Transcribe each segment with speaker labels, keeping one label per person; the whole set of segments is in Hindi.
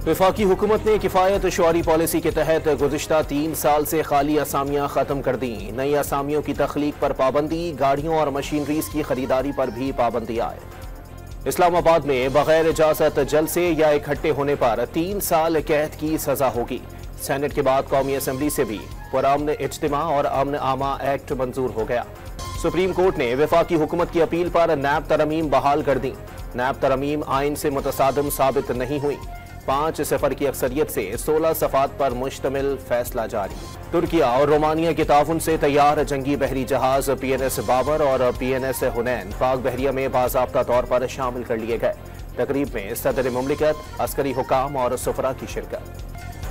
Speaker 1: वफाकी हुकूमत ने किफ़ायत शुआरी पॉलिसी के तहत गुज़िश्ता 3 साल से खाली असामियाँ ख़त्म कर दी। नई असामियों की तख्लीक पर पाबंदी, गाड़ियों और मशीनरीज की खरीदारी पर भी पाबंदी आए। इस्लामाबाद में बगैर इजाज़त जलसे या इकट्ठे होने पर 3 साल कैद की सजा होगी। सेनेट के बाद कौमी असम्बली से भी पुरअमन इज्तिमा और अमन आमा एक्ट मंजूर हो गया। सुप्रीम कोर्ट ने वफाकी हुकूमत की अपील पर नैब तरमीम बहाल कर दी। नैब तरमीम आइन से मुतसादम साबित नहीं हुई। 5-0 की अक्सरियत से 16 सफ़ात पर मुश्तमिल फैसला जारी। तुर्किया और रोमानिया के ताउन से तैयार जंगी बहरी जहाज PNS बाबर और PNS हुनैन पाक बहरिया में बाज़ाब्ता तौर पर शामिल कर लिए गए। तकरीब में सदर मुमलिकत, अस्करी हुकाम और सुफरा की शिरकत।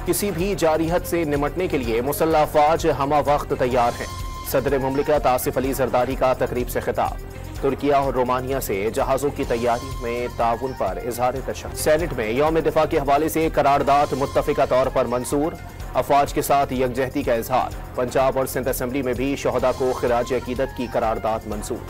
Speaker 1: किसी भी जारिहत से निमटने के लिए मुसल्लह अफवाज हमा वक्त तैयार हैं। सदर मुमलिकत आसिफ अली जरदारी का तकरीब से खिताब। तुर्किया और रोमानिया से जहाजों की तैयारी में ताउन पर इजहार तशक्कुर। सेनेट में यौम दिफा के हवाले से करारदाद मुत्तफिका तौर पर मंजूर। अफवाज के साथ यकजहती का इजहार। पंजाब और सिंध असम्बली में भी शहदा को खिराज अकीदत की करारदाद मंजूर।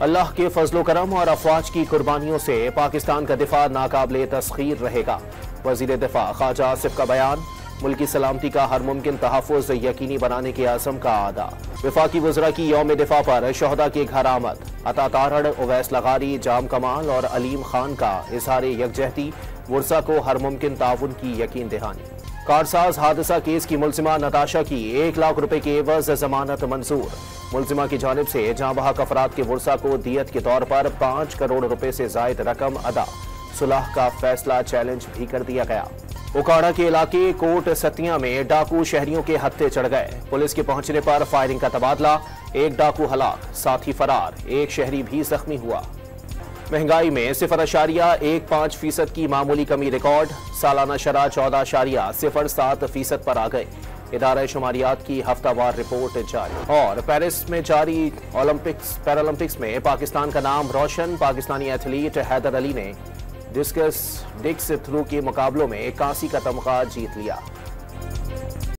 Speaker 1: अल्लाह के फजलो करम और अफवाज की कुर्बानियों से पाकिस्तान का दिफा नाकाबिले तस्खीर रहेगा। वज़ीर दिफा ख्वाजा आसिफ का बयान। मुल्की सलामती का हर मुमकिन तहफ़्फ़ुज़ यकीनी बनाने के आज़म का आदा। वफाकी वज़रा की यौम दिफा पर शहदा के घर आमद। अता तारड़, उवैस लगारी, जाम कमाल और अलीम खान का इजहार यकजहती। वर्सा को हर मुमकिन ताउन की यकीन दहानी। कारसाज हादसा केस की मुलजिमा नताशा की 1 लाख रुपए के एवज जमानत मंजूर। मुलजिमा की जानिब से जाँ बहक अफराद के वर्सा को दियत के तौर पर 5 करोड़ रुपए से जायद रकम अदा। सुलह का फैसला चैलेंज भी कर दिया गया। उकाड़ा के इलाके कोट सतिया में डाकू शहरियों के हत्थे चढ़ गए। पुलिस के पहुंचने पर फायरिंग का तबादला। 1 डाकू हलाक, साथी फरार, 1 शहरी भी जख्मी हुआ। महंगाई में 0.15% की मामूली कमी रिकॉर्ड। सालाना शरह 14.07% पर आ गए। इदारा शुमारियात की हफ्तावार रिपोर्ट जारी। और पेरिस में जारी पैरालंपिक्स में पाकिस्तान का नाम रोशन। पाकिस्तानी एथलीट हैदर अली ने डिस्कस थ्रो के मुकाबलों में 81 का तमगा जीत लिया।